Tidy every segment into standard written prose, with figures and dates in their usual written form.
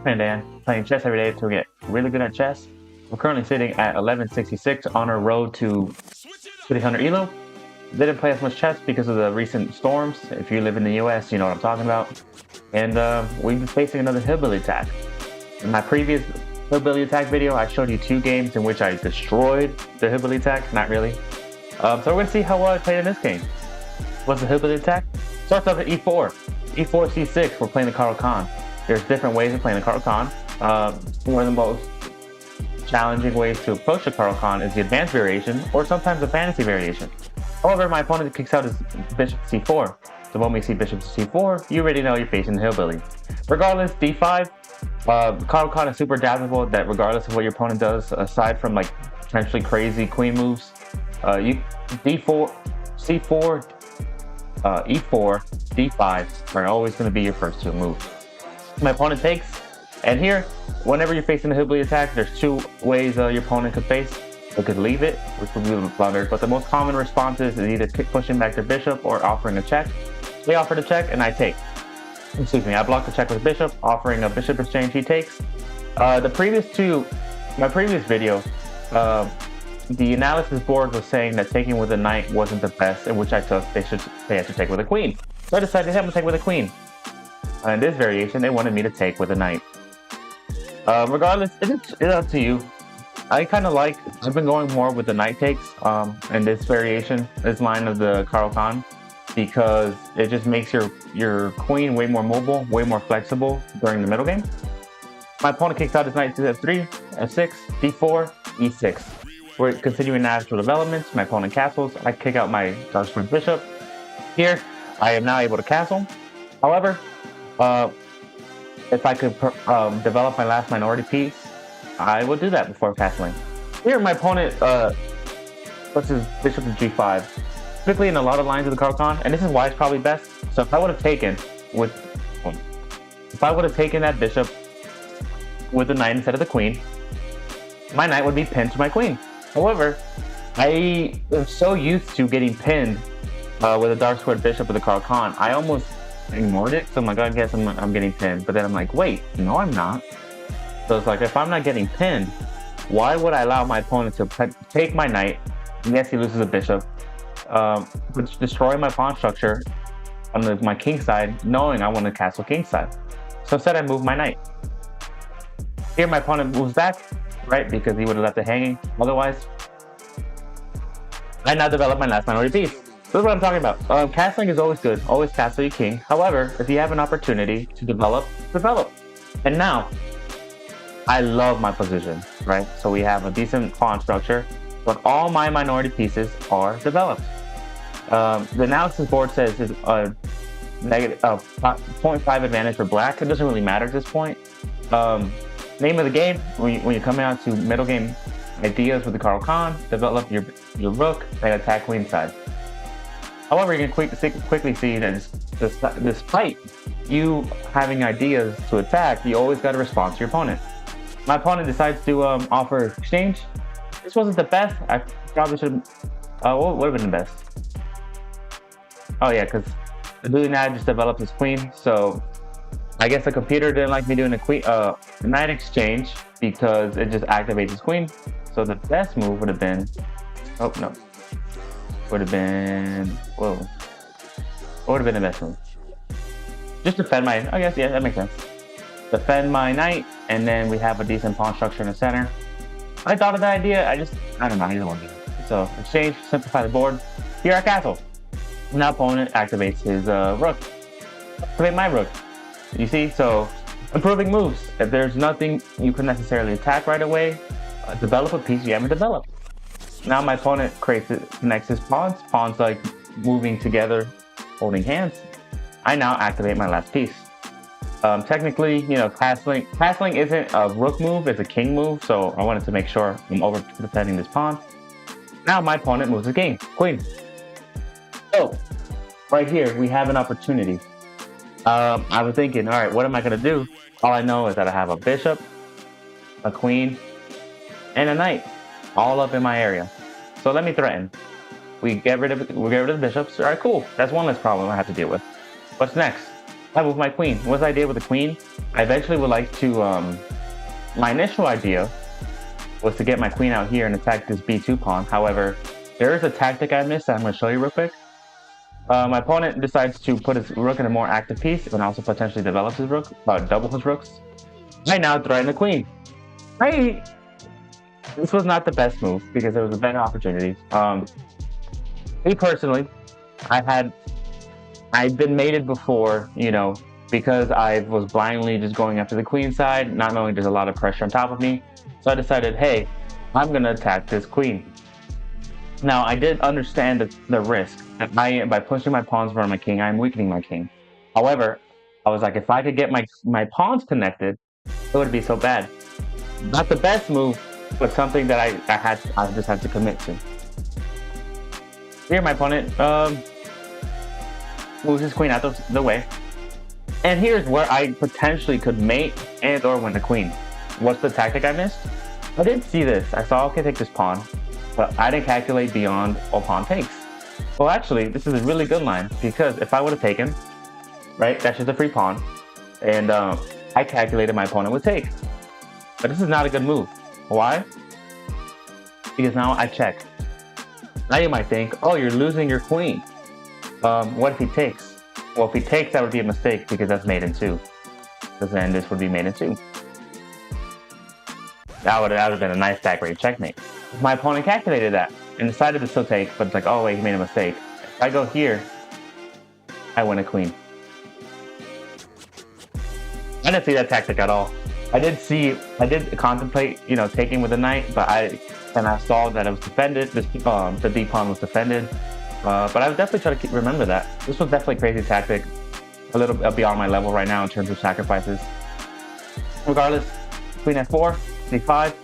And Dan, playing chess every day to get really good at chess. We're currently sitting at 1166 on our road to 300 ELO. Didn't play as much chess because of the recent storms. If you live in the US, you know what I'm talking about. And we've been facing another hillbilly attack. In my previous hillbilly attack video, I showed you 2 games in which I destroyed the hillbilly attack. Not really. So we're going to see how well I played in this game. What's the hillbilly attack? Starts off at e4. e4, c6, we're playing the CARO-KANN. There's different ways of playing the CARO-KANN. One of the most challenging ways to approach the CARO-KANN is the advanced variation, or sometimes the fantasy variation. However, my opponent kicks out his bishop to c4. The moment you see bishop to c4, you already know you're facing the hillbilly. Regardless, d5, CARO-KANN is super adaptable that regardless of what your opponent does, aside from like potentially crazy queen moves, you d4, c4, e4, d5 are always going to be your first 2 moves. My opponent takes, and here, whenever you're facing a hillbilly attack, there's 2 ways your opponent could face. They could leave it, which would be a blunder, but the most common response is either pushing back their bishop or offering a check. They offer the check, and I take. Excuse me, I block the check with bishop, offering a bishop exchange, he takes. My previous video, the analysis board was saying that taking with a knight wasn't the best, in which I took, they had to take with a queen. So I decided to have them take with a queen. In this variation, they wanted me to take with a knight. Regardless, it's up to you. I've been going more with the knight takes in this variation, this line of the CARO-KANN, because it just makes your queen way more mobile, way more flexible during the middle game. My opponent kicks out his knight to f3, f6, d4, e6. We're continuing natural developments. My opponent castles. I kick out my dark square bishop. Here, I am now able to castle. However, if I could develop my last minority piece, I would do that before castling. Here, my opponent puts his bishop to g5. Typically in a lot of lines of the CARO-KANN, and this is why it's probably best. So if I would have taken that bishop with the knight instead of the queen, my knight would be pinned to my queen. However, I am so used to getting pinned with a dark squared bishop with the CARO-KANN, I almost ignored it. So I'm like, I guess I'm getting pinned. But then I'm like, wait, no, I'm not. So it's like, if I'm not getting pinned, why would I allow my opponent to take my knight? And yes, he loses a bishop, but destroy my pawn structure on my king side, knowing I want to castle king side. So instead, I move my knight. Here, my opponent moves back, right, because he would have left it hanging. Otherwise, I now develop my last minority piece. This is what I'm talking about. Castling is always good. Always castle your king. However, if you have an opportunity to develop. And now, I love my position, right? So we have a decent pawn structure, but all my minority pieces are developed. The analysis board says it's a negative 0.5 advantage for black. It doesn't really matter at this point. Name of the game, when you're coming out to middle game ideas with the CARO-KANN, develop your rook and attack queen side. However, you can quickly see that despite you having ideas to attack, you always got to respond to your opponent. My opponent decides to offer exchange. This wasn't the best. I probably should what would have been the best? Oh yeah, because the blue knight just developed his queen, so I guess the computer didn't like me doing a knight exchange because it just activates his queen. So the best move would have been, oh no, would have been, whoa, what would have been the best move? Just defend my, I guess, yeah, that makes sense. Defend my knight, and then we have a decent pawn structure in the center. I thought of the idea, I don't know, I didn't want to do it. So exchange, simplify the board. Here I castle. Now opponent activates his rook. Activate my rook. You see, so improving moves. If there's nothing you can necessarily attack right away, develop a piece you haven't developed. Now my opponent connects his pawns like moving together, holding hands. I now activate my last piece. Technically, you know, castling isn't a rook move, it's a king move, so I wanted to make sure I'm over defending this pawn. Now my opponent moves the queen. So, right here, we have an opportunity. I was thinking, all right, what am I going to do? All I know is that I have a bishop, a queen, and a knight, all up in my area. So let me threaten. We get rid of the bishops. All right, cool. That's one less problem I have to deal with. What's next? I move my queen. What's the idea with the queen? I eventually would like to, my initial idea was to get my queen out here and attack this b2 pawn. However, there is a tactic I missed that I'm going to show you real quick. My opponent decides to put his rook in a more active piece and also potentially develop his rook, double his rooks. I now threaten the queen. This was not the best move because there was a better opportunity. Me personally, I've been mated before, you know, because I was blindly just going after the queen side, not knowing there's a lot of pressure on top of me. So I decided, hey, I'm going to attack this queen. Now, I did understand the risk that by pushing my pawns in front of my king, I'm weakening my king. However, I was like, if I could get my pawns connected, it would be so bad. Not the best move, but something that I just had to commit to. Here, my opponent moves his queen out the way. And here's where I potentially could mate and or win the queen. What's the tactic I missed? I didn't see this. I saw, okay, take this pawn, but I didn't calculate beyond all pawn takes. Well, actually, this is a really good line because if I would have taken, right, that's just a free pawn, and I calculated my opponent would take. But this is not a good move. Why? Because now I check. Now you might think, oh, you're losing your queen. What if he takes? Well, if he takes, that would be a mistake because that's mate in 2. Because then this would be mate in 2. That would have been a nice stack rate checkmate. My opponent calculated that and decided to still take, but it's like, oh wait, he made a mistake. If I go here, I win a queen. I didn't see that tactic at all. I did contemplate, you know, taking with the knight, but I saw that it was defended. The d pawn was defended. But I would definitely try to remember that. This was definitely a crazy tactic, a little beyond my level right now in terms of sacrifices. Regardless, queen f4, c5.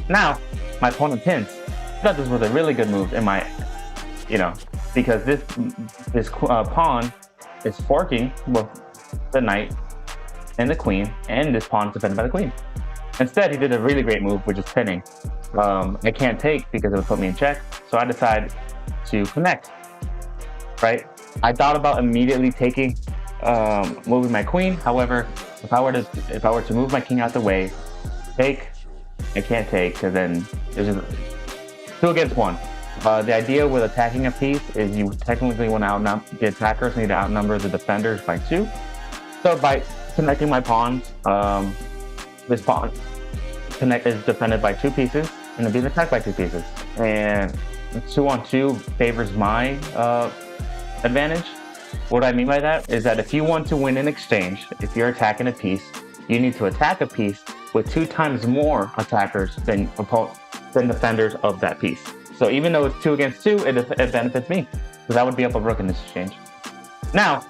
Now, my opponent pins. I thought this was a really good move in my, you know, because this pawn is forking with the knight and the queen, and this pawn is defended by the queen. Instead, he did a really great move, which is pinning. I can't take because it would put me in check, so I decided to connect. Right? I thought about immediately taking, moving my queen. However, if I were to move my king out the way, take, I can't take because then there's just 2 against 1. The idea with attacking a piece is you technically want to outnumber the attackers need to outnumber the defenders by 2. So by connecting my pawns, this pawn is defended by 2 pieces and it'll be attacked by 2 pieces. And 2-on-2 favors my advantage. What I mean by that is that if you want to win in exchange, if you're attacking a piece, you need to attack a piece with 2 times more attackers than defenders of that piece. So even though it's 2 against 2, it benefits me because I would be up a rook in this exchange. Now,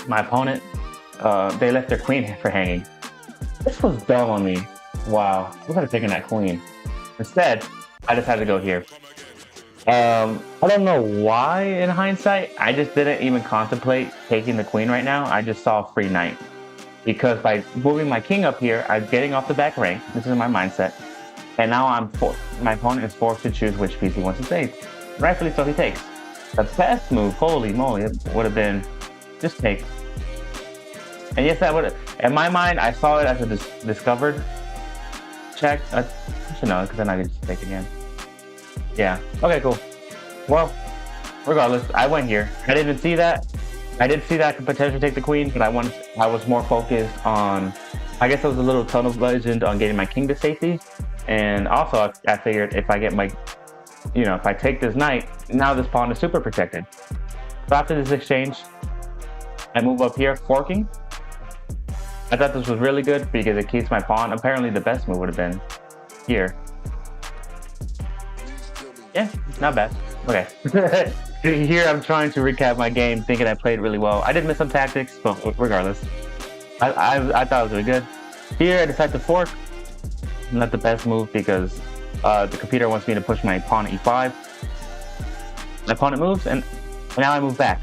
my opponent, they left their queen for hanging. This was dumb on me. Wow, I could have taken that queen. Instead, I decided to go here. I don't know why in hindsight, I just didn't even contemplate taking the queen right now. I just saw a free knight. Because by moving my king up here, I'm getting off the back rank. This is my mindset. And now my opponent is forced to choose which piece he wants to take. Rightfully so, he takes. The best move, holy moly, it would have been just take. And yes, that would, in my mind, I saw it as a discovered check. I should know, because then I can just take again. Yeah. Okay, cool. Well, regardless, I went here. I didn't even see that. I did see that I could potentially take the queen, but I was more focused on, I guess it was a little tunnel legend on getting my king to safety. And also, I figured if I get my, you know, if I take this knight, now this pawn is super protected. So after this exchange, I move up here, forking. I thought this was really good because it keeps my pawn. Apparently, the best move would have been here. Yeah, not bad. Okay. Here I'm trying to recap my game, thinking I played really well. I did miss some tactics, but regardless, I thought it was really good. Here I decided to fork. Not the best move because the computer wants me to push my pawn at e5. My opponent moves, and now I move back.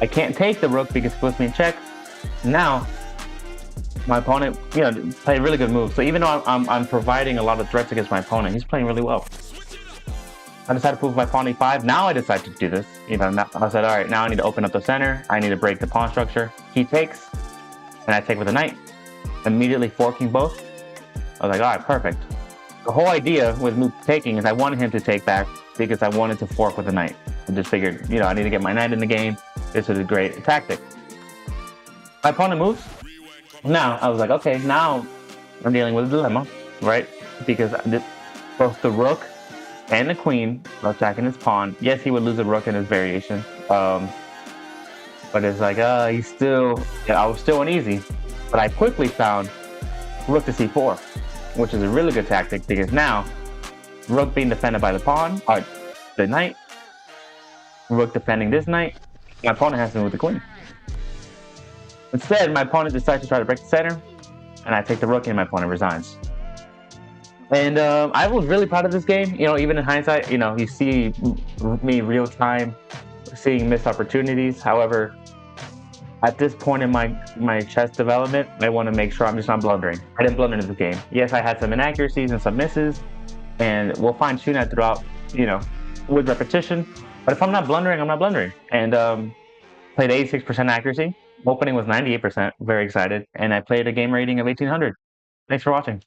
I can't take the rook because it puts me in check. Now, my opponent, you know, played a really good move. So even though I'm providing a lot of threats against my opponent, he's playing really well. I decided to move my pawn e5. Now I decide to do this. I said, all right, now I need to open up the center. I need to break the pawn structure. He takes, and I take with the knight, immediately forking both. I was like, all right, perfect. The whole idea with me taking is I wanted him to take back because I wanted to fork with the knight. I just figured, I need to get my knight in the game. This is a great tactic. My opponent moves. Now, I was like, okay, now I'm dealing with a dilemma, right? Because both the rook and the queen are attacking his pawn. Yes, he would lose a rook in his variation. But it's like, I was still uneasy. But I quickly found rook to c4, which is a really good tactic because now, rook being defended by the pawn, or the knight, rook defending this knight, my opponent has to move the queen. Instead, my opponent decides to try to break the center, and I take the rook and my opponent resigns. And I was really proud of this game. Even in hindsight, you see me real time seeing missed opportunities. However, at this point in my chess development, I want to make sure I'm just not blundering. I didn't blunder in this game. Yes, I had some inaccuracies and some misses, and we'll fine tune that throughout, with repetition. But if I'm not blundering, I'm not blundering. And played 86% accuracy. Opening was 98%. Very excited. And I played a game rating of 1800. Thanks for watching.